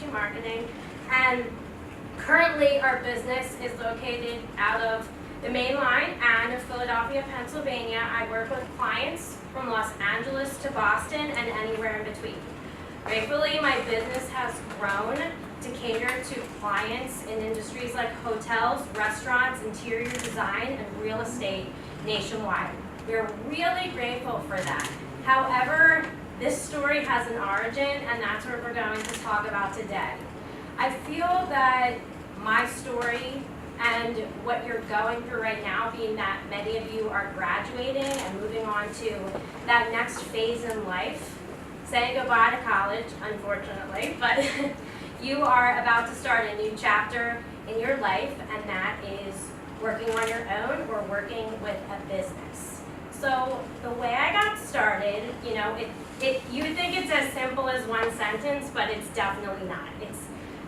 into marketing. And currently our business is located out of the main line and of Philadelphia, Pennsylvania. I work with clients from Los Angeles to Boston and anywhere in between. Gratefully, my business has grown to cater to clients in industries like hotels, restaurants, interior design, and real estate nationwide. We are really grateful for that. However, this story has an origin, and that's what we're going to talk about today. I feel that my story and what you're going through right now, being that many of you are graduating and moving on to that next phase in life, saying goodbye to college, unfortunately, but you are about to start a new chapter in your life, and that is working on your own or working with a business. So the way I got started, you know, you would think it's as simple as one sentence, but it's definitely not. It's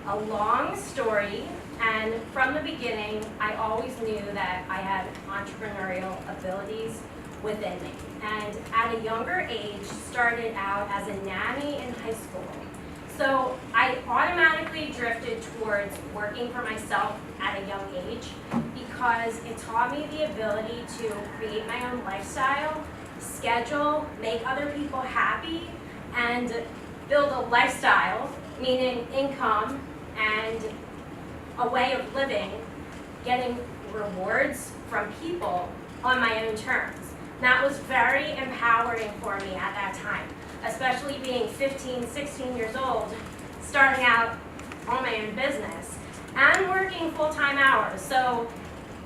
a long story. And from the beginning, I always knew that I had entrepreneurial abilities within me. And at a younger age, started out as a nanny in high school. So I automatically drifted towards working for myself at a young age because it taught me the ability to create my own lifestyle, schedule, make other people happy, and build a lifestyle, meaning income and a way of living, getting rewards from people on my own terms. That was very empowering for me at that time, especially being 15, 16 years old, starting out on my own business and working full-time hours. So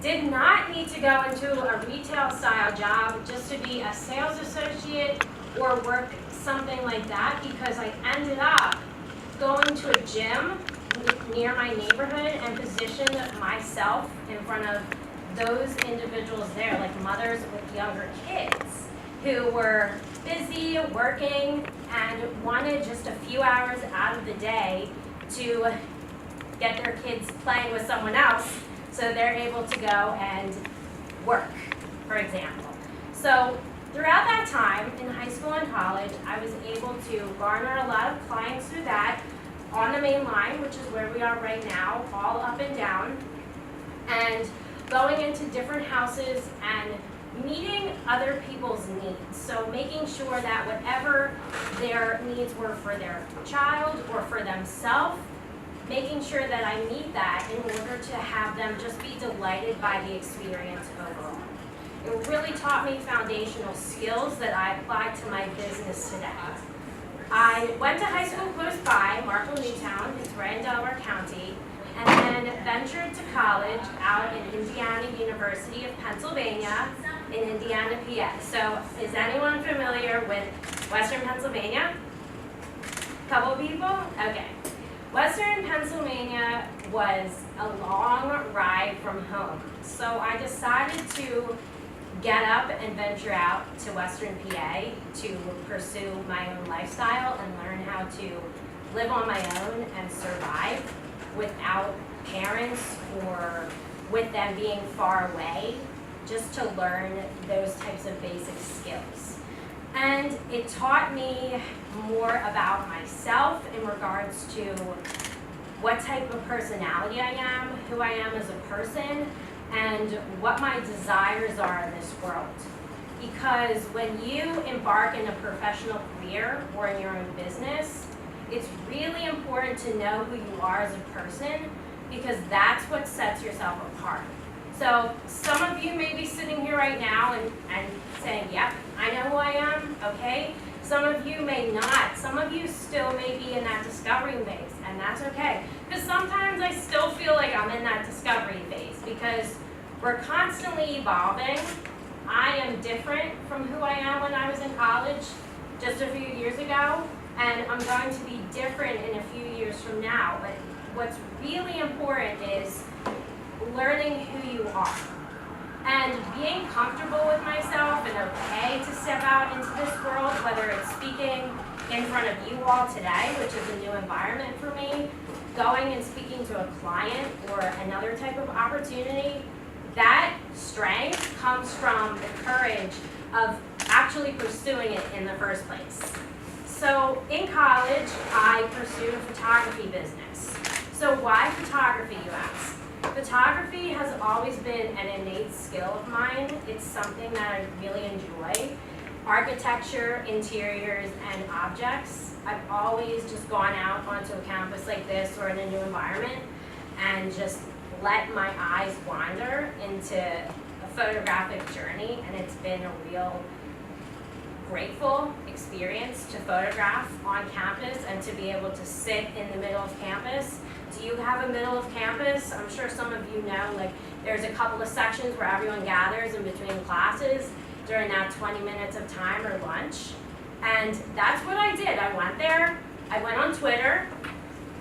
did not need to go into a retail style job just to be a sales associate or work something like that, because I ended up going to a gym near my neighborhood and positioned myself in front of those individuals there, like mothers with younger kids who were busy working and wanted just a few hours out of the day to get their kids playing with someone else so they're able to go and work, for example. So throughout that time in high school and college, I was able to garner a lot of clients through that on the main line, which is where we are right now, all up and down, and going into different houses and meeting other people's needs. So making sure that whatever their needs were for their child or for themselves, making sure that I meet that in order to have them just be delighted by the experience overall. It really taught me foundational skills that I applied to my business today. I went to high school close by, Markle Newtown, it's right in Delaware County, and then ventured to college out in Indiana University of Pennsylvania in Indiana, PA. So is anyone familiar with Western Pennsylvania? Couple people? Okay. Western Pennsylvania was a long ride from home. So I decided to get up and venture out to Western PA to pursue my own lifestyle and learn how to live on my own and survive without parents or with them being far away, just to learn those types of basic skills. And it taught me more about myself in regards to what type of personality I am, who I am as a person, and what my desires are in this world. Because when you embark in a professional career or in your own business, it's really important to know who you are as a person, because that's what sets yourself apart. So some of you may be sitting here right now and saying, yep, I know who I am, okay? Some of you may not. Some of you still may be in that discovery phase, and that's okay. Because sometimes I still feel like I'm in that discovery phase because we're constantly evolving. I am different from who I am when I was in college just a few years ago, and I'm going to be different in a few years from now. But what's really important is learning who you are and being comfortable with myself and okay to step out into this world, whether it's speaking in front of you all today, which is a new environment for me, going and speaking to a client or another type of opportunity. That strength comes from the courage of actually pursuing it in the first place. So So in college, I pursued a photography business. So why photography, you ask? Photography has always been an innate skill of mine. It's something that I really enjoy. Architecture, interiors, and objects. I've always just gone out onto a campus like this or in a new environment and just let my eyes wander into a photographic journey, and it's been a real grateful experience to photograph on campus and to be able to sit in the middle of campus. Do you have a middle of campus? I'm sure some of you know, like there's a couple of sections where everyone gathers in between classes during that 20 minutes of time or lunch. And that's what I did. I went there, I went on Twitter,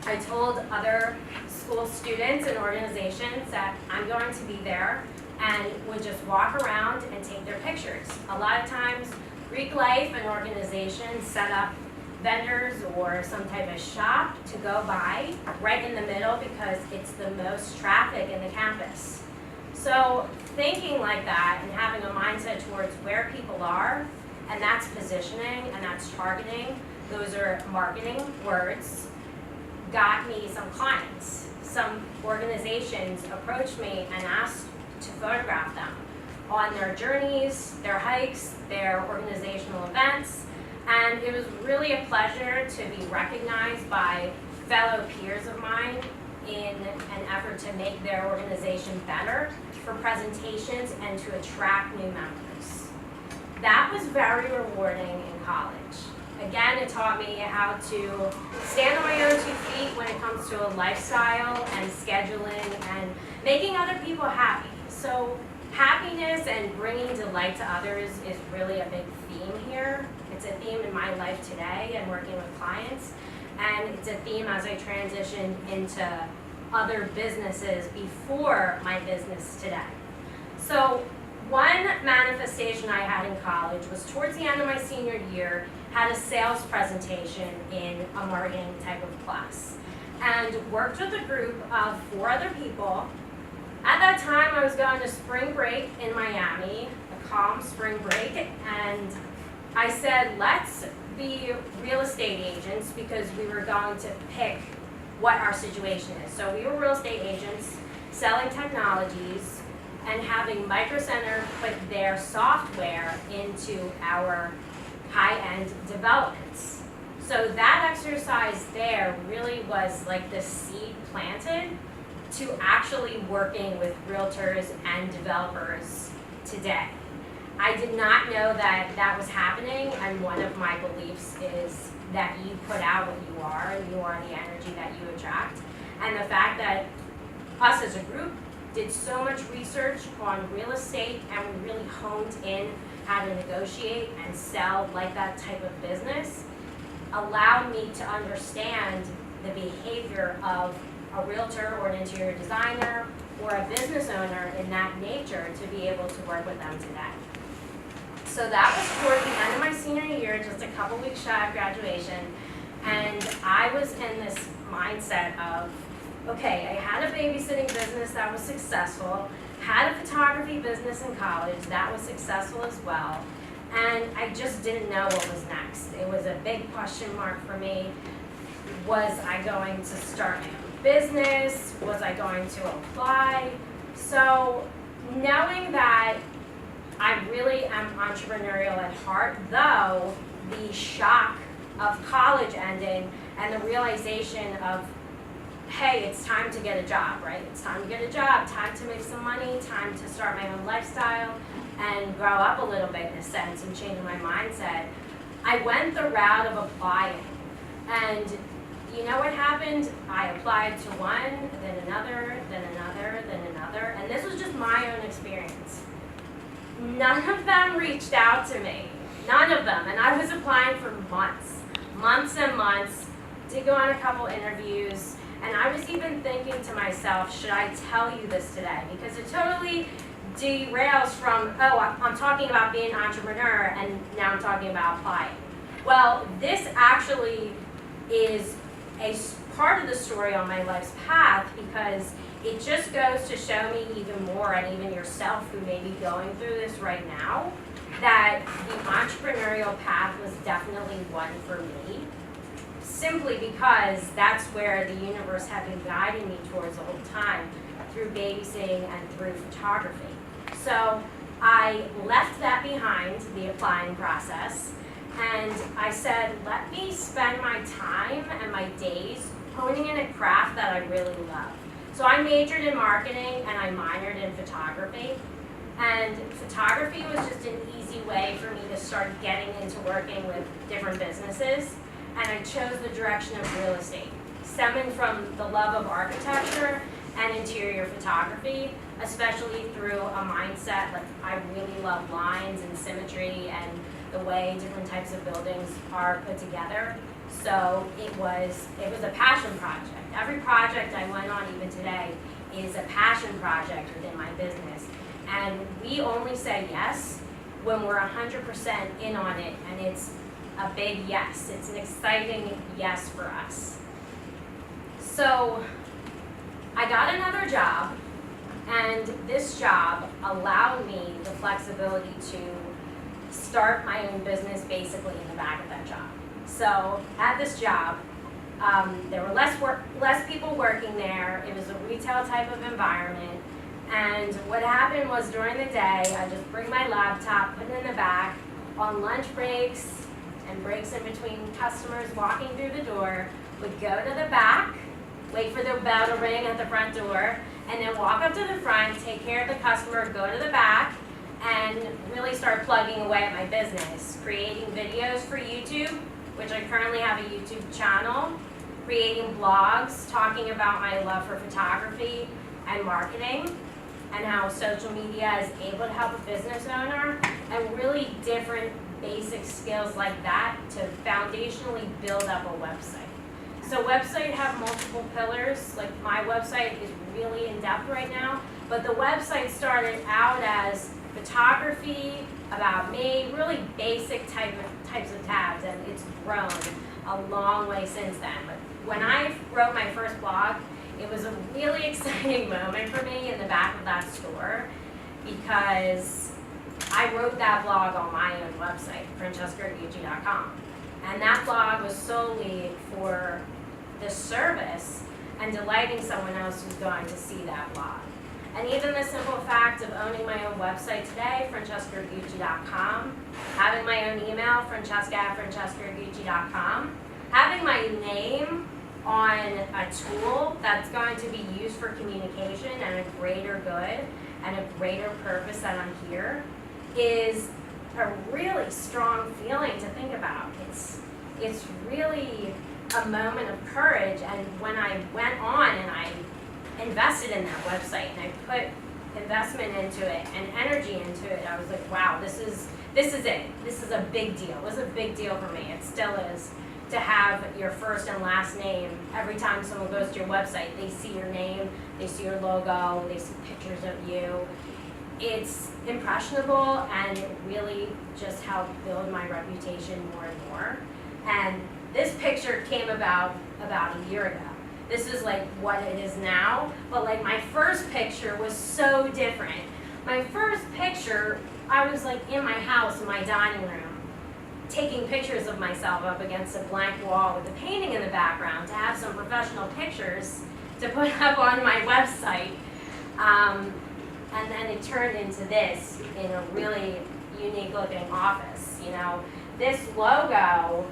I told other school students and organizations that I'm going to be there and would just walk around and take their pictures. A lot of times, Greek Life and organizations set up vendors or some type of shop to go by right in the middle because it's the most traffic in the campus. So thinking like that and having a mindset towards where people are, and that's positioning and that's targeting, those are marketing words, got me some clients. Some organizations approached me and asked to photograph them on their journeys, their hikes, their organizational events, and it was really a pleasure to be recognized by fellow peers of mine in an effort to make their organization better for presentations and to attract new members. That was very rewarding in college. Again, it taught me how to stand on my own 2 feet when it comes to a lifestyle and scheduling and making other people happy. So happiness and bringing delight to others is really a big theme here. It's a theme in my life today and working with clients. And it's a theme as I transition into other businesses before my business today. So one manifestation I had in college was towards the end of my senior year, had a sales presentation in a marketing type of class and worked with a group of 4 other people. At that time, I was going to spring break in Miami, a calm spring break, and I said, let's be real estate agents because we were going to pick what our situation is. So we were real estate agents selling technologies and having Micro Center put their software into our high-end developments. So that exercise there really was like the seed planted to actually working with realtors and developers today. I did not know that that was happening, and one of my beliefs is that you put out what you are, and you are the energy that you attract. And the fact that us as a group did so much research on real estate and we really honed in how to negotiate and sell like that type of business allowed me to understand the behavior of a realtor or an interior designer or a business owner in that nature to be able to work with them today. So that was toward the end of my senior year, just a couple weeks shy of graduation, and I was in this mindset of, okay, I had a babysitting business that was successful, had a photography business in college that was successful as well, and I just didn't know what was next. It was a big question mark for me. Was I going to start my own business? Was I going to apply? So knowing that I really am entrepreneurial at heart, though the shock of college ending and the realization of, hey, it's time to get a job, right? It's time to get a job, time to make some money, time to start my own lifestyle and grow up a little bit in a sense and change my mindset. I went the route of applying. And you know what happened? I applied to one, then another, then another, then another, and this was just my own experience. None of them reached out to me. None of them. And I was applying for months and months, did go on a couple interviews, and I was even thinking to myself, should I tell you this today? Because it totally derails from, oh, I'm talking about being an entrepreneur, and now I'm talking about applying. Well, this actually is a part of the story on my life's path because it just goes to show me even more, and even yourself who may be going through this right now, that the entrepreneurial path was definitely one for me, simply because that's where the universe had been guiding me towards the whole time, through babysitting and through photography. So I left that behind, the applying process, and I said, let me spend my time and my days honing in a craft that I really love. So I majored in marketing and I minored in photography. And photography was just an easy way for me to start getting into working with different businesses. And I chose the direction of real estate, stemming from the love of architecture and interior photography, especially through a mindset, like I really love lines and symmetry and the way different types of buildings are put together. So it was a passion project. Every project I went on even today is a passion project within my business. And we only say yes when we're 100% in on it, and it's a big yes. It's an exciting yes for us. So I got another job, and this job allowed me the flexibility to start my own business basically in the back of that job. So at this job, there were less people working there. It was a retail type of environment. And what happened was during the day, I just bring my laptop, put it in the back, on lunch breaks and breaks in between customers walking through the door, would go to the back, wait for the bell to ring at the front door, and then walk up to the front, take care of the customer, go to the back, and really start plugging away at my business, creating videos for YouTube, which I currently have a YouTube channel, creating blogs, talking about my love for photography and marketing, and how social media is able to help a business owner, and really different basic skills like that to foundationally build up a website. So website have multiple pillars, like my website is really in depth right now, but the website started out as photography, about me, really basic types of tabs, and it's grown a long way since then. But when I wrote my first blog, it was a really exciting moment for me in the back of that store, because I wrote that blog on my own website, francesca.ragucci.com. And that blog was solely for the service and delighting someone else who's going to see that blog. And even the simple fact of owning my own website today, francesca.ragucci.com, having my own email, francesca@francesca.ragucci.com, having my name on a tool that's going to be used for communication and a greater good and a greater purpose that I'm here, is a really strong feeling to think about. It's really a moment of courage, and when I went on and I invested in that website and I put investment into it and energy into it, I was like, wow, this is it. This is a big deal. It was a big deal for me. It still is, to have your first and last name. Every time someone goes to your website, they see your name, they see your logo, they see pictures of you. It's impressionable, and it really just helped build my reputation more and more. And this picture came about a year ago. This is like what it is now, but like my first picture was so different. My first picture, I was like in my house, in my dining room, taking pictures of myself up against a blank wall with a painting in the background to have some professional pictures to put up on my website. And then it turned into this in a really unique looking office. You know, this logo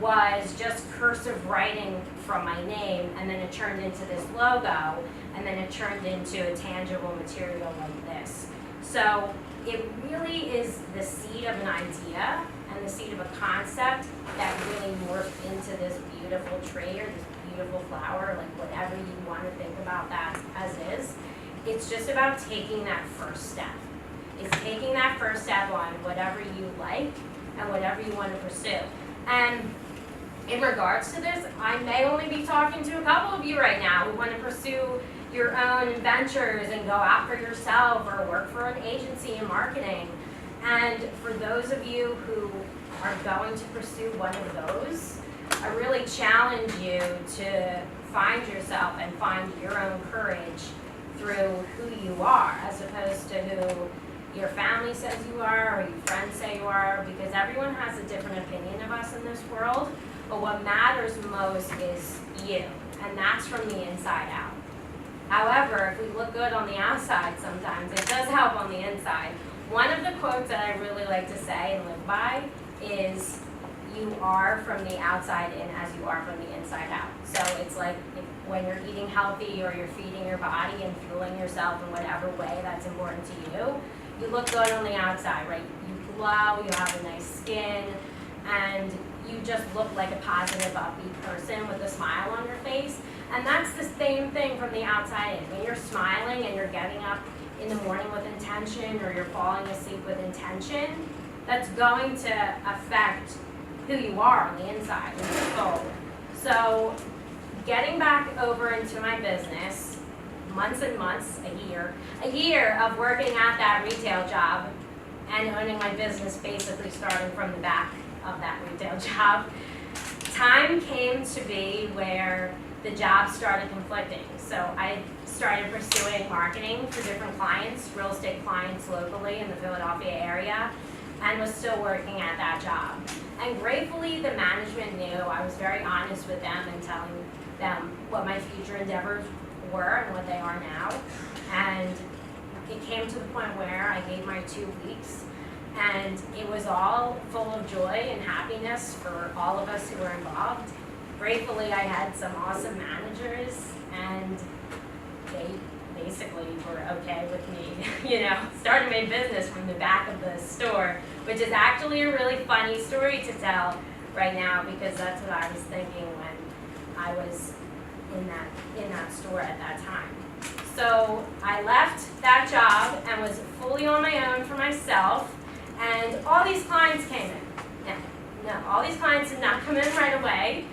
was just cursive writing from my name, and then it turned into this logo, and then it turned into a tangible material like this. So it really is the seed of an idea and the seed of a concept that really morphed into this beautiful tree or this beautiful flower, like whatever you want to think about that as is. It's just about taking that first step. It's taking that first step on whatever you like and whatever you want to pursue. And in regards to this, I may only be talking to a couple of you right now who want to pursue your own ventures and go out for yourself or work for an agency in marketing. And for those of you who are going to pursue one of those, I really challenge you to find yourself and find your own courage through who you are, as opposed to who your family says you are, or your friends say you are, because everyone has a different opinion of us in this world. But what matters most is you, and that's from the inside out. However, if we look good on the outside sometimes, it does help on the inside. One of the quotes that I really like to say and live by is, you are from the outside in as you are from the inside out. So it's like when you're eating healthy or you're feeding your body and fueling yourself in whatever way that's important to you, you look good on the outside, right? You glow, you have a nice skin, and you just look like a positive, upbeat person with a smile on your face. And that's the same thing from the outside in. When you're smiling and you're getting up in the morning with intention, or you're falling asleep with intention, that's going to affect who you are on the inside, in your soul. So getting back over into my business, months and months, a year of working at that retail job and owning my business, basically starting from the back of that retail job, time came to be where the job started conflicting. So I started pursuing marketing for different clients, real estate clients locally in the Philadelphia area, and was still working at that job. And gratefully, the management knew. I was very honest with them and telling them what my future endeavors were and what they are now. And it came to the point where I gave my 2 weeks, and it was all full of joy and happiness for all of us who were involved. Gratefully, I had some awesome managers, and they basically were okay with me, starting my business from the back of the store, which is actually a really funny story to tell right now, because that's what I was thinking when I was in that store at that time. So I left that job and was fully on my own for myself, and all these clients came in. No, all these clients did not come in right away.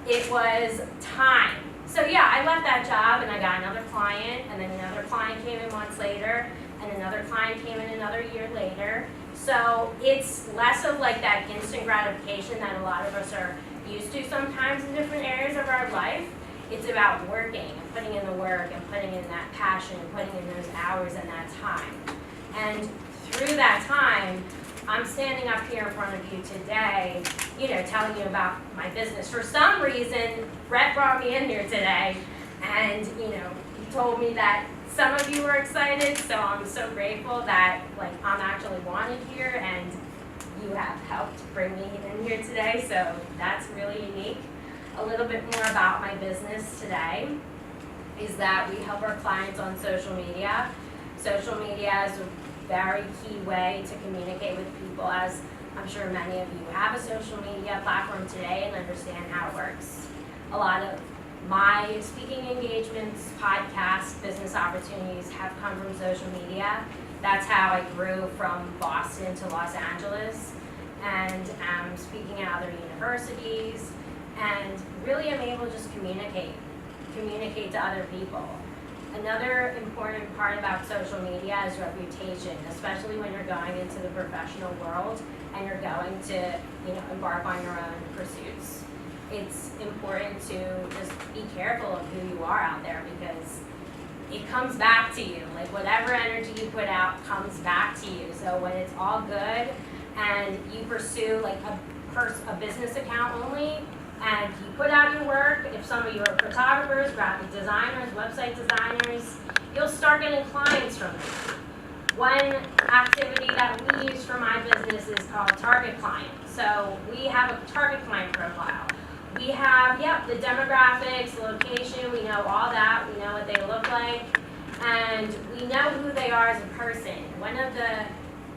It was time. So yeah, I left that job and I got another client, and then another client came in months later, and another client came in another year later. So it's less of like that instant gratification that a lot of us are used to sometimes in different areas of our life. It's about working and putting in the work and putting in that passion and putting in those hours and that time. And through that time, I'm standing up here in front of you today, telling you about my business. For some reason, Brett brought me in here today, and, he told me that some of you were excited, so I'm so grateful that, I'm actually wanted here, and you have helped bring me in here today, so that's really unique. A little bit more about my business today is that we help our clients on social media. Social media is a very key way to communicate with people, as I'm sure many of you have a social media platform today and understand how it works. A lot of my speaking engagements, podcasts, business opportunities have come from social media. That's how I grew from Boston to Los Angeles, and am speaking at other universities, and really am able to just communicate to other people. Another important part about social media is reputation, especially when you're going into the professional world and you're going to, embark on your own pursuits. It's important to just be careful of who you are out there, because it comes back to you. Like, whatever energy you put out comes back to you. So when it's all good and you pursue like a business account only, and you put out your work, if some of you are photographers, graphic designers, website designers, you'll start getting clients from them. One activity that we use for my business is called target client. So we have a target client profile. We have, the demographics, the location, we know all that, we know what they look like, and we know who they are as a person. One of the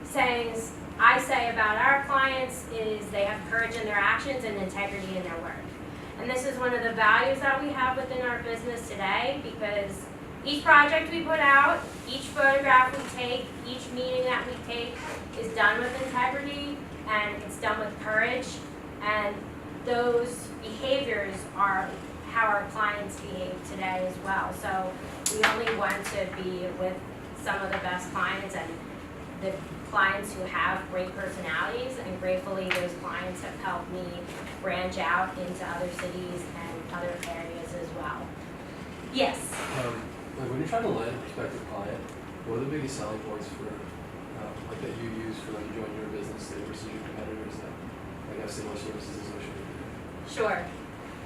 sayings I say about our clients is they have courage in their actions and integrity in their work. And this is one of the values that we have within our business today, because each project we put out, each photograph we take, each meeting that we take is done with integrity, and it's done with courage, and those behaviors are how our clients behave today as well. So we only want to be with some of the best clients, and the clients who have great personalities, and gratefully those clients have helped me branch out into other cities and other areas as well. Yes? When you're trying to land a prospective client, what are the biggest selling points for similar services as social media? Sure.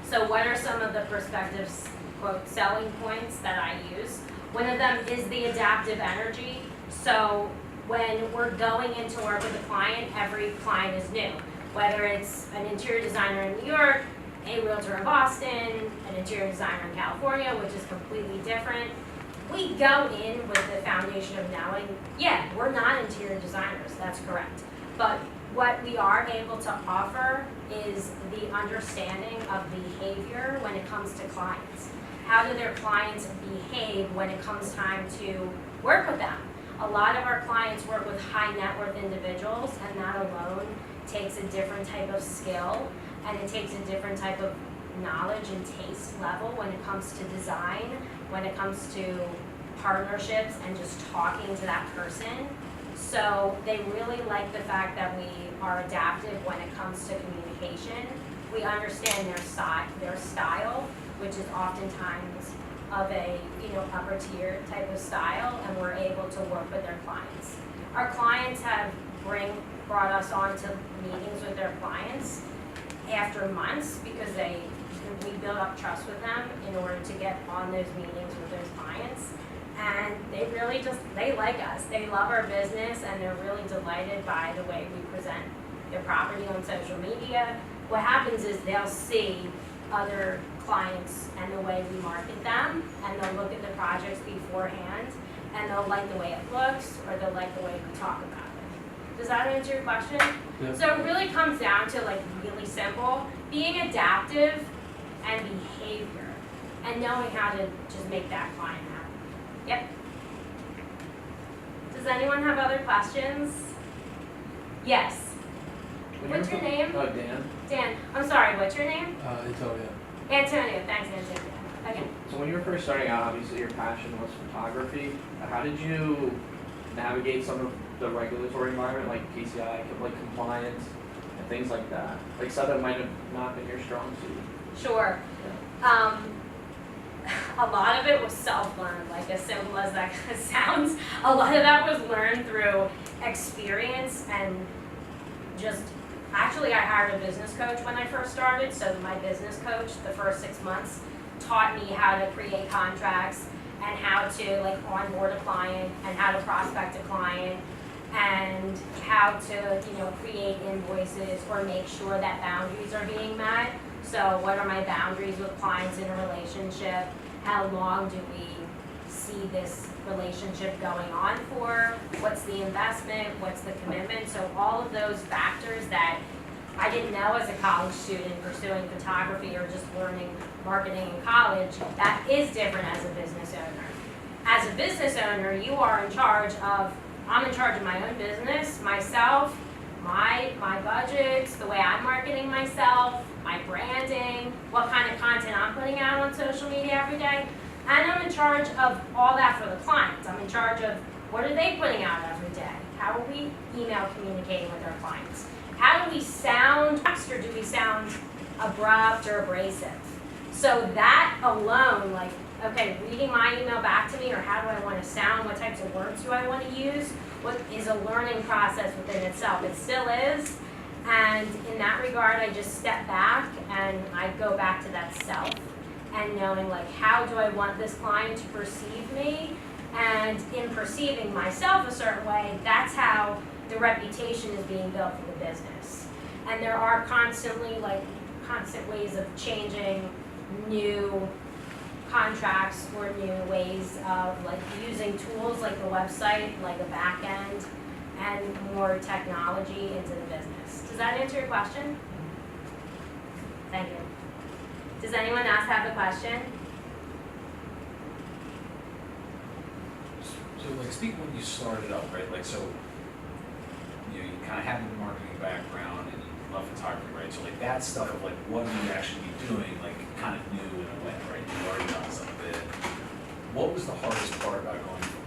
So what are some of the perspectives, quote, selling points that I use? One of them is the adaptive energy. So when we're going into work with a client, every client is new. Whether it's an interior designer in New York, a realtor in Boston, an interior designer in California, which is completely different. We go in with the foundation of knowing, yeah, we're not interior designers, that's correct. But what we are able to offer is the understanding of behavior when it comes to clients. How do their clients behave when it comes time to work with them? A lot of our clients work with high net worth individuals, and that alone takes a different type of skill, and it takes a different type of knowledge and taste level when it comes to design, when it comes to partnerships and just talking to that person. So they really like the fact that we are adaptive when it comes to communication. We understand their style, which is oftentimes of a upper tier type of style, and we're able to work with their clients. Our clients have brought us on to meetings with their clients after months because we build up trust with them in order to get on those meetings with those clients. And they like us. They love our business, and they're really delighted by the way we present their property on social media. What happens is they'll see other clients and the way we market them, and they'll look at the projects beforehand, and they'll like the way it looks, or they'll like the way we talk about it. Does that answer your question? Yeah. So it really comes down to really simple, being adaptive and behavior, and knowing how to just make that client happy. Yep. Does anyone have other questions? Yes. What's your name? Dan. Dan. I'm sorry, what's your name? Antonio. Antonio. Thanks, Antonio. Okay. So when you were first starting out, obviously your passion was photography. How did you navigate some of the regulatory environment, like PCI, like compliance, and things like that? Like stuff that might have not been your strong suit. Sure. A lot of it was self-learned, like as simple as that kind of sounds. A lot of that was learned through experience and just, actually I hired a business coach when I first started, so my business coach, the first 6 months, taught me how to create contracts and how to onboard a client and how to prospect a client and how to create invoices or make sure that boundaries are being met. So what are my boundaries with clients in a relationship? How long do we see this relationship going on for? What's the investment? What's the commitment? So all of those factors that I didn't know as a college student pursuing photography or just learning marketing in college, that is different as a business owner. As a business owner, you are in charge of, I'm in charge of my own business, myself, my budgets, the way I'm marketing myself, my branding, what kind of content I'm putting out on social media every day. And I'm in charge of all that for the clients. I'm in charge of what are they putting out every day? How are we email communicating with our clients? How do we sound, or do we sound abrupt or abrasive? So that alone, okay, reading my email back to me, or how do I want to sound? What types of words do I want to use? What is a learning process within itself? It still is. And in that regard, I just step back and I go back to that self and knowing how do I want this client to perceive me? And in perceiving myself a certain way, that's how the reputation is being built for the business. And there are constantly constant ways of changing new contracts or new ways of using tools like the website, like a back end, and more technology into the business. Does that answer your question? Thank you. Does anyone else have a question? So speak when you started up, right? So you kind of had the marketing background and you love photography, right? So that stuff of what you actually be doing, kind of new in a way, right? You already done some of it. What was the hardest part about going from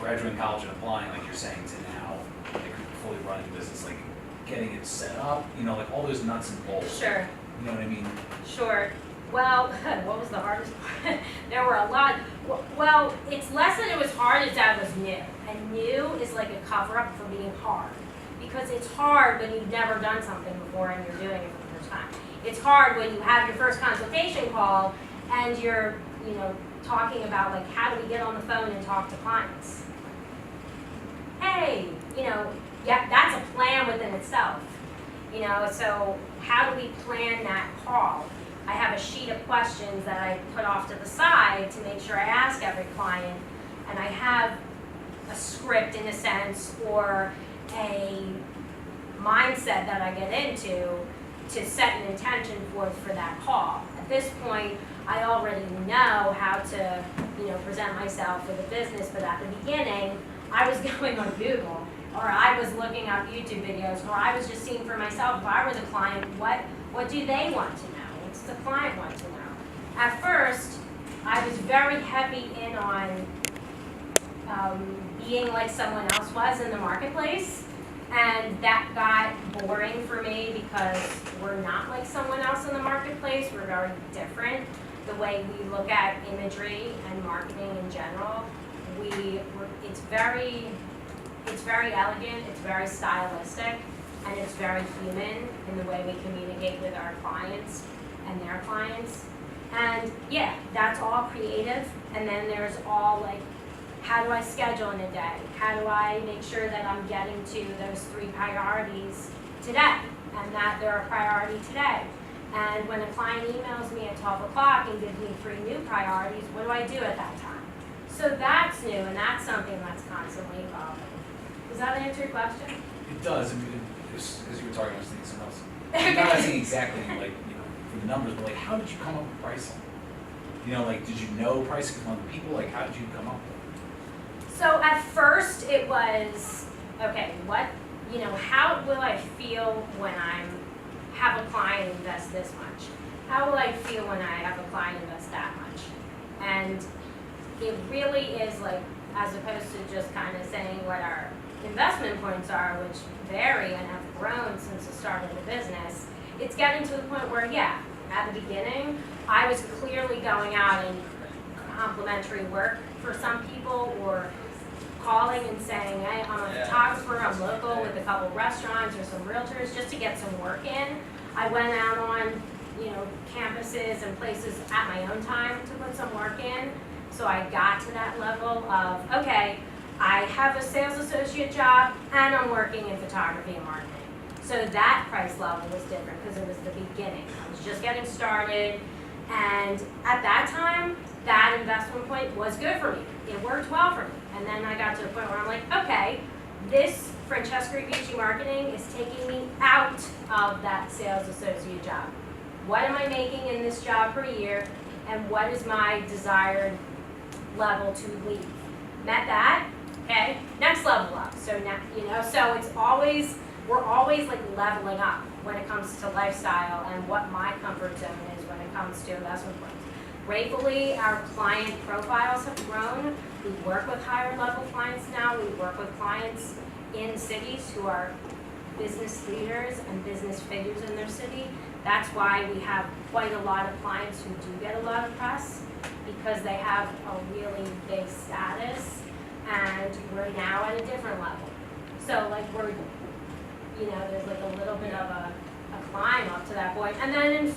graduating college and applying, you're saying, to now, fully running business, getting it set up, all those nuts and bolts. Sure. You know what I mean? Sure. Well, what was the hardest part? There were a lot. Well, it's less that it was hard, it's that it was new. And new is like a cover-up for being hard. because it's hard when you've never done something before and you're doing it for the first time. It's hard when you have your first consultation call and you're, talking about like, how do we get on the phone and talk to clients? Hey, yeah, that's a plan within itself. So how do we plan that call? I have a sheet of questions that I put off to the side to make sure I ask every client, and I have a script in a sense, or a mindset that I get into to set an intention for that call. At this point, I already know how to, present myself for the business, but at the beginning, I was going on Google, or I was looking up YouTube videos, or I was just seeing for myself, if I were the client, what do they want to know? What's the client want to know? At first, I was very heavy in on being like someone else was in the marketplace, and that got boring for me because we're not like someone else in the marketplace. We're very different. The way we look at imagery and marketing in general, it's very elegant, it's very stylistic, and it's very human in the way we communicate with our clients and their clients. And yeah, that's all creative. And then there's all like, how do I schedule in a day? How do I make sure that I'm getting to those 3 priorities today, and that they're a priority today? And when a client emails me at 12 o'clock and gives me 3 new priorities, what do I do at that time? So that's new, and that's something that's constantly evolving. Does that answer your question? It does, and as you were talking, I was thinking something else. I'm not asking exactly, for the numbers, but how did you come up with pricing? Did you know pricing from other people? How did you come up with it? So at first it was, okay, how will I feel when I have a client invest this much? How will I feel when I have a client invest that much? And it really is like, as opposed to just kind of saying what our investment points are, which vary and have grown since the start of the business, it's getting to the point where, yeah, at the beginning, I was clearly going out and complimentary work for some people, or calling and saying, hey, I'm a photographer, I'm local with a couple restaurants or some realtors, just to get some work in. I went out on, campuses and places at my own time to put some work in. So I got to that level of, okay, I have a sales associate job and I'm working in photography and marketing. So that price level was different because it was the beginning. I was just getting started, and at that time, that investment point was good for me. It worked well for me. And then I got to the point where I'm like, okay, this Francesca Ragucci marketing is taking me out of that sales associate job. What am I making in this job per year, and what is my desired level to leave? Met that, okay, next level up. So now, so it's always, we're always like leveling up when it comes to lifestyle and what my comfort zone is when it comes to investment points. Gratefully, our client profiles have grown. We work with higher level clients now. We work with clients in cities who are business leaders and business figures in their city. That's why we have quite a lot of clients who do get a lot of press, because they have a really big status, and we're now at a different level. So like we're, there's like a little bit of a climb up to that point. And then in,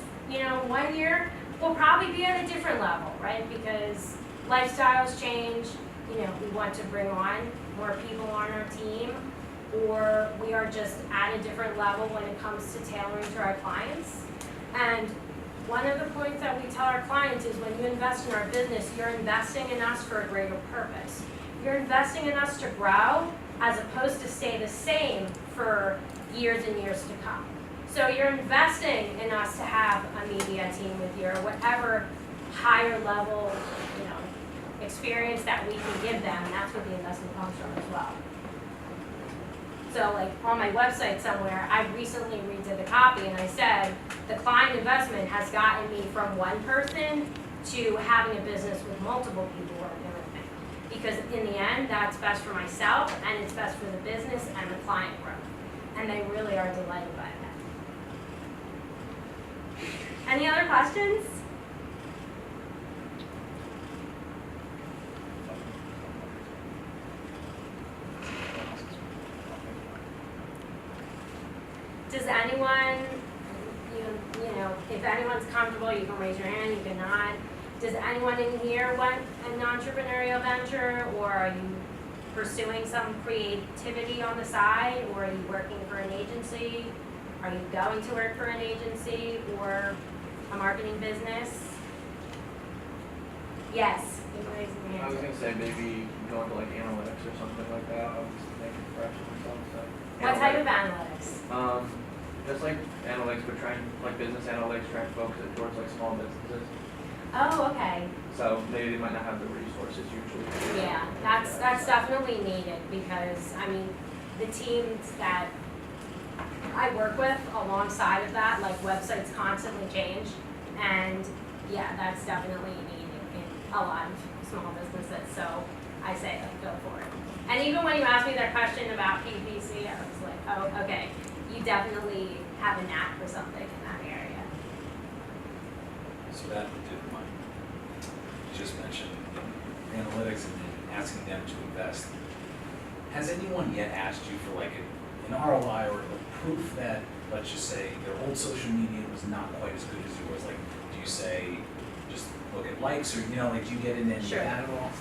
1 year, we'll probably be at a different level, right? Because lifestyles change, we want to bring on more people on our team, or we are just at a different level when it comes to tailoring to our clients. And one of the points that we tell our clients is, when you invest in our business, you're investing in us for a greater purpose. You're investing in us to grow, as opposed to stay the same for years and years to come. So you're investing in us to have a media team with you, or whatever higher level, experience that we can give them, and that's what the investment comes from as well. So like on my website somewhere, I recently redid the copy, and I said, the client investment has gotten me from one person to having a business with multiple people working with me. Because in the end, that's best for myself, and it's best for the business and the client growth. And they really are delighted by that. Any other questions? Does anyone, you know, if anyone's comfortable, you can raise your hand, you cannot. Does anyone in here want an entrepreneurial venture, or are you pursuing some creativity on the side, or are you working for an agency? Are you going to work for an agency or a marketing business? Yes, you can raise your I was hand. gonna say maybe going to like analytics or something like that. I was thinking fresh myself. So. What type of analytics? Just like analytics, but trying like business analytics, trying to focus it towards like small businesses. Oh, okay. So maybe they might not have the resources usually. Yeah, that's definitely needed, because, I mean, the teams that I work with alongside of that, like, websites constantly change, and yeah, that's definitely needed in a lot of small businesses, so I say, like, go for it. And even when you asked me that question about PPC, I was like, oh, okay, you definitely have a knack for something in that area. So that did my, you just mentioned analytics and then asking them to invest. Has anyone yet asked you for like an ROI or a proof that, let's just say, their old social media was not quite as good as yours? Like, do you say, just look at likes, or, you know, like, do you get into any of Sure. that at all?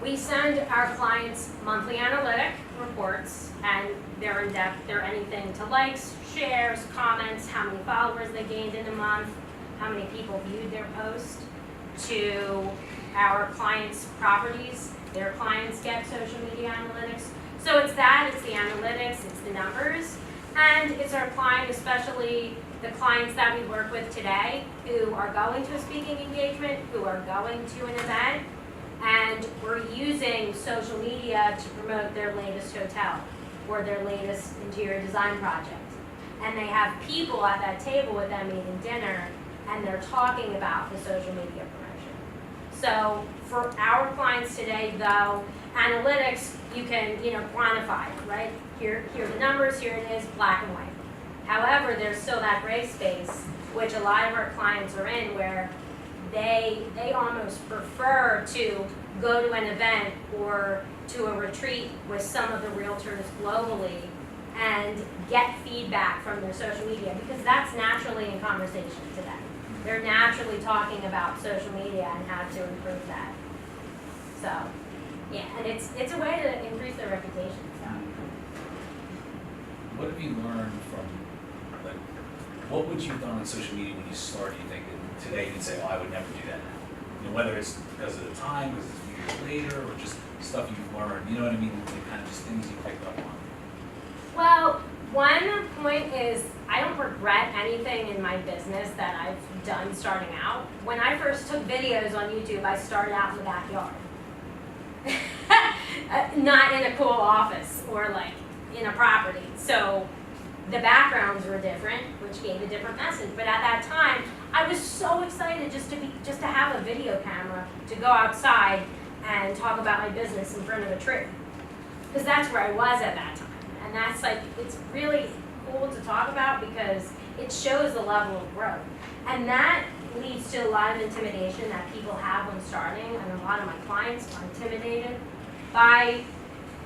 We send our clients monthly analytic reports, and they're in depth. They're anything to likes, shares, comments, how many followers they gained in a month, how many people viewed their post, to our clients' properties. Their clients get social media analytics. So it's that, it's the analytics, it's the numbers, and it's our client, especially the clients that we work with today, who are going to a speaking engagement, who are going to an event, and we're using social media to promote their latest hotel or their latest interior design project. And they have people at that table with them eating dinner, and they're talking about the social media promotion. So for our clients today, though, analytics, you can, you know, quantify it, right? Here are the numbers, here it is, black and white. However, there's still that gray space, which a lot of our clients are in, where they almost prefer to go to an event or to a retreat with some of the realtors globally and get feedback from their social media, because that's naturally in conversation today. They're naturally talking about social media and how to improve that. So, yeah, and it's a way to increase their reputation. So. What have you learned from, like, what would you have done on social media when you started? You think that today you'd say, oh, I would never do that now. You know, whether it's because of the time, because it's a few years later, or just stuff you've learned, you know what I mean? Like, kind of just things you picked up on. Well, one point is I don't regret anything in my business that I've done starting out. When I first took videos on YouTube, I started out in the backyard. Not in a cool office or like in a property. So the backgrounds were different, which gave a different message. But at that time, I was so excited just to have a video camera to go outside and talk about my business in front of a tree. Because that's where I was at that time. And that's like, it's really cool to talk about because it shows the level of growth. And that leads to a lot of intimidation that people have when starting, and a lot of my clients are intimidated by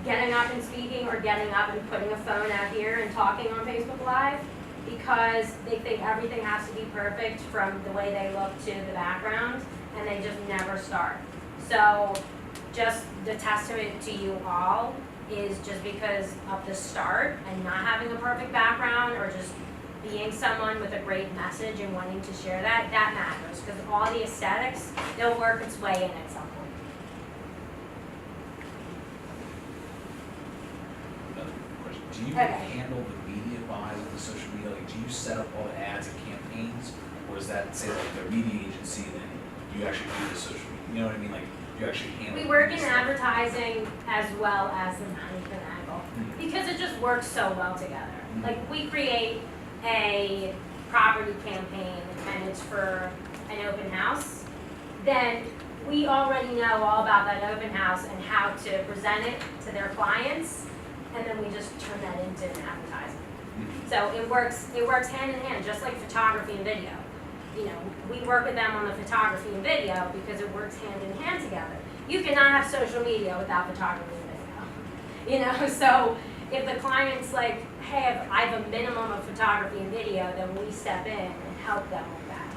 getting up and speaking or getting up and putting a phone out here and talking on Facebook Live, because they think everything has to be perfect from the way they look to the background, and they just never start. So just the testament to you all is just because of the start and not having a perfect background or just being someone with a great message and wanting to share that, that matters, because all the aesthetics, they'll work its way in at some point. Another question. Do you Okay. handle the media buys with the social media? Like, do you set up all the ads and campaigns? Or is that, say, like their media agency, and then you actually do the social media? You know what I mean? Like, you actually handle We work in the stuff? advertising as well as the management angle, because it just works so well together. Like, we create a property campaign and it's for an open house, then we already know all about that open house and how to present it to their clients, and then we just turn that into an advertisement. So it works hand in hand, just like photography and video. You know, we work with them on the photography and video because it works hand in hand together. You cannot have social media without photography and video. You know, so if the client's like, hey, I have a minimum of photography and video, then we step in and help them with that.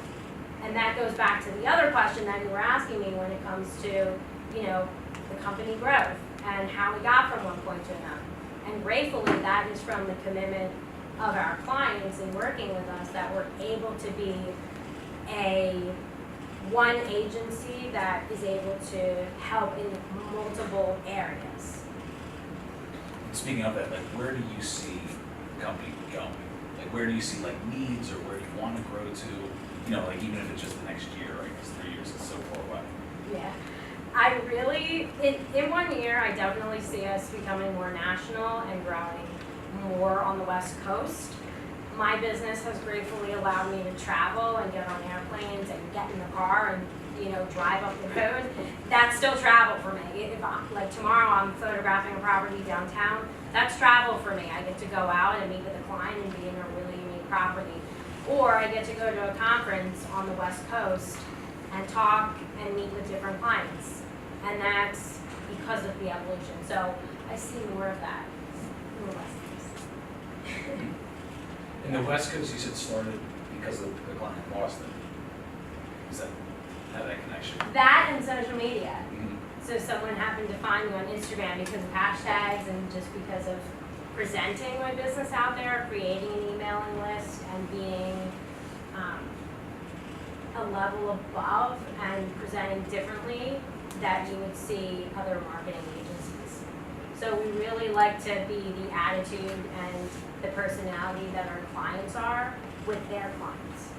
And that goes back to the other question that you were asking me when it comes to, you know, the company growth and how we got from one point to another. And gratefully, that is from the commitment of our clients in working with us, that we're able to be one agency that is able to help in multiple areas. Speaking of that, like, where do you see the company going? Like, where do you see, like, needs, or where do you want to grow to? You know, like, even if it's just the next year, I guess 3 years is so far away. Yeah. I really, in 1 year, I definitely see us becoming more national and growing more on the West Coast. My business has gratefully allowed me to travel and get on airplanes and get in the car and, you know, drive up the road. That's still travel for me. If like tomorrow I'm photographing a property downtown, that's travel for me. I get to go out and meet with a client and be in a really unique property. Or I get to go to a conference on the West Coast and talk and meet with different clients. And that's because of the evolution. So I see more of that in the West Coast. In the West Coast, you said started because of the client in Boston. Does that have that connection? That and social media. Mm-hmm. So someone happened to find me on Instagram because of hashtags and just because of presenting my business out there, creating an emailing list, and being a level above and presenting differently that you would see other marketing agencies. So we really like to be the attitude and the personality that our clients are with their clients.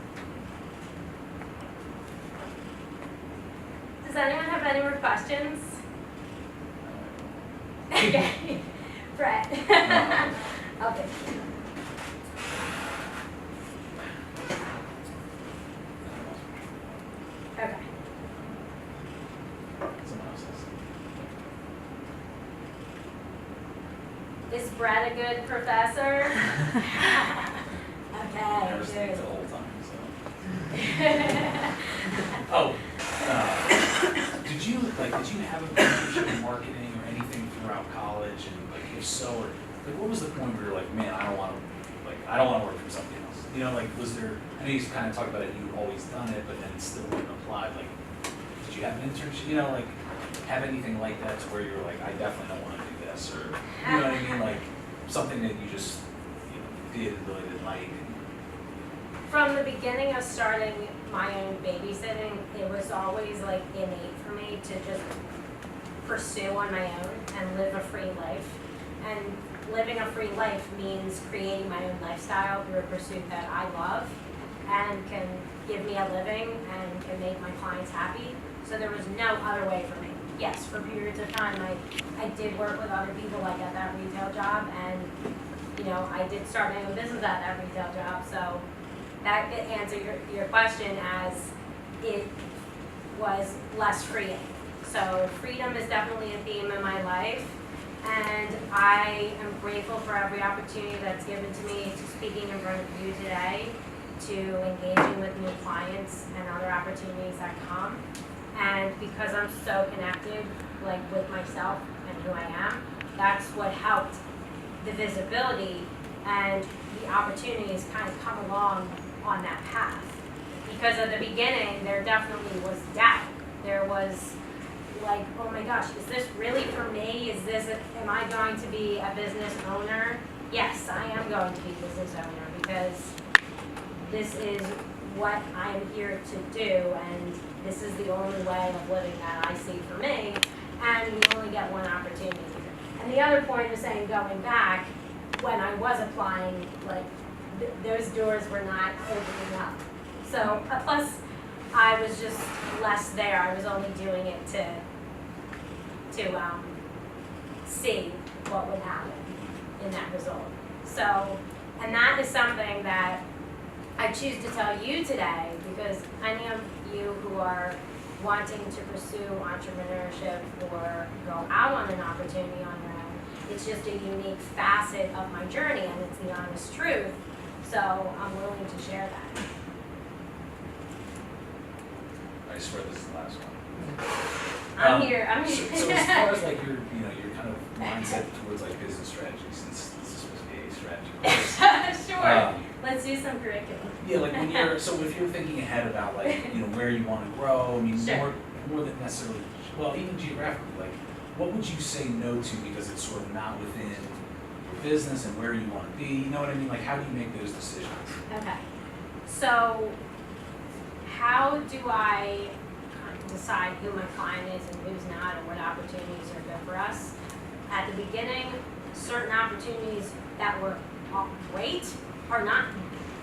Does anyone have any more questions? Okay, Brett. Okay. Okay. Someone else has. Is Brett a good professor? I never Okay, stayed good. the whole time, so. Oh, did you have a internship in marketing or anything throughout college? And like, if so, or like, what was the point where you're like, man, I don't want to work for somebody else? You know, like, was there? I know you kind of talked about it. You've always done it, but then it still wouldn't apply. Like, did you have an internship? You know, like, have anything like that to where you're like, I definitely don't want to do this, or you know what I mean? Like, something that you just did and really didn't like. From the beginning of starting my own babysitting, it was always like innate for me to just pursue on my own and live a free life. And living a free life means creating my own lifestyle through a pursuit that I love and can give me a living and can make my clients happy. So there was no other way for me. Yes, for periods of time I did work with other people like at that retail job, and you know, I did start my own business at that retail job. So that could answer your question as it was less freeing. So freedom is definitely a theme in my life, and I am grateful for every opportunity that's given to me to speaking in front of you today, to engaging with new clients and other opportunities that come. And because I'm so connected, like, with myself and who I am, that's what helped the visibility and the opportunities kind of come along on that path. Because at the beginning, there definitely was doubt. There was like, oh my gosh, is this really for me? Am I going to be a business owner? Yes, I am going to be a business owner because this is what I'm here to do, and this is the only way of living that I see for me, and you only get one opportunity. And the other point is saying, going back, when I was applying, like, those doors were not opening up. So, plus, I was just less there. I was only doing it to see what would happen in that result. So, and that is something that I choose to tell you today, because any of you who are wanting to pursue entrepreneurship or go out on an opportunity on your own, it's just a unique facet of my journey, and it's the honest truth. So I'm willing to share that. I swear this is the last one. I'm here. So as far as like your kind of mindset towards like business strategy, since this is supposed to be a strategy course. Sure. Let's do some curriculum. Yeah, like when you're, so if you're thinking ahead about like, where you wanna grow, I mean, Sure. more than necessarily, well, even geographically, like, what would you say no to because it's sort of not within your business and where you wanna be, you know what I mean? Like, how do you make those decisions? Okay. So, how do I decide who my client is and who's not, and what opportunities are good for us? At the beginning, certain opportunities that were great are not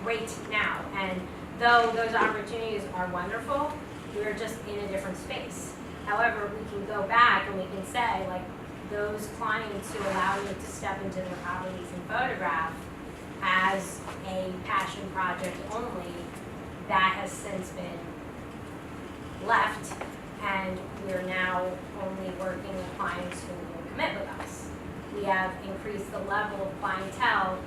great now. And though those opportunities are wonderful, we're just in a different space. However, we can go back and we can say, like, those clients who allow me to step into their properties and photograph as a passion project only, that has since been left, and we're now only working with clients who will commit with us. We have increased the level of clientele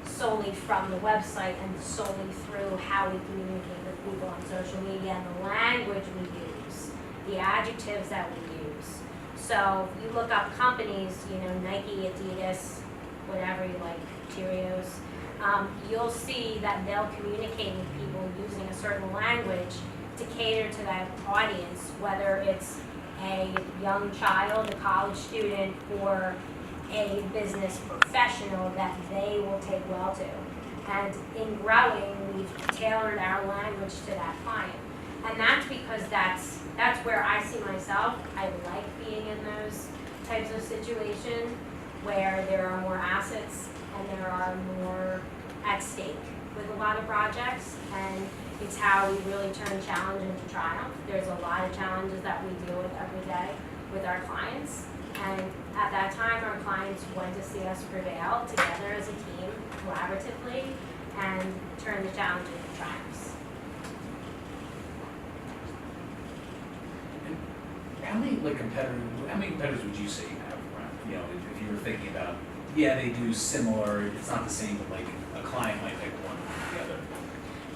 solely from the website and solely through how we communicate with people on social media and the language we use, the adjectives that we use. So if you look up companies, Nike, Adidas, whatever you like, Cheerios, you'll see that they'll communicate with people using a certain language to cater to that audience, whether it's a young child, a college student, or a business professional that they will take well to. And in growing, we've tailored our language to that client. And that's because that's where I see myself. I like being in those types of situations where there are more assets and there are more at stake with a lot of projects. And it's how we really turn challenge into triumph. There's a lot of challenges that we deal with every day with our clients. And at that time, our clients want to see us prevail together as a team, collaboratively, and turn the challenge into triumphs. And how many competitors would you say you have around? If you were thinking about, yeah, they do similar, it's not the same, but like a client might pick one or the other.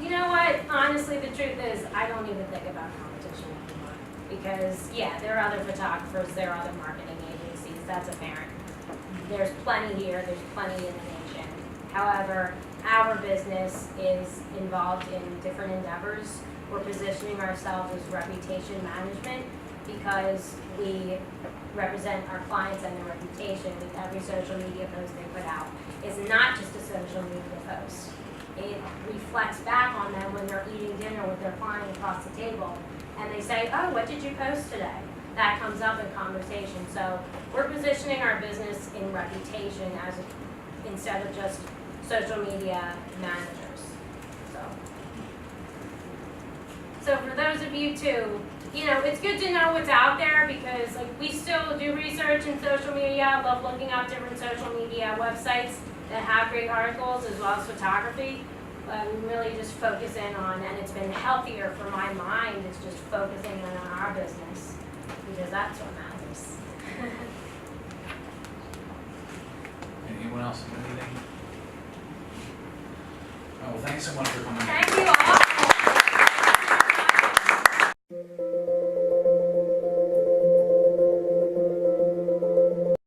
You know what? Honestly, the truth is, I don't even think about competition anymore. Because, yeah, there are other photographers, there are other marketing agencies, that's apparent. There's plenty here, there's plenty in the nation. However, our business is involved in different endeavors. We're positioning ourselves as reputation management because we represent our clients and their reputation with every social media post they put out. It's not just a social media post. It reflects back on them when they're eating dinner with their client across the table and they say, oh, what did you post today? That comes up in conversation. So we're positioning our business in reputation instead of just social media managers. So for those of you too, it's good to know what's out there because we still do research in social media. I love looking up different social media websites that have great articles as well as photography. But we really just focus in on, and it's been healthier for my mind, is just focusing in on our business because that's what matters. Anyone else have anything? Oh, well, thanks so much for coming.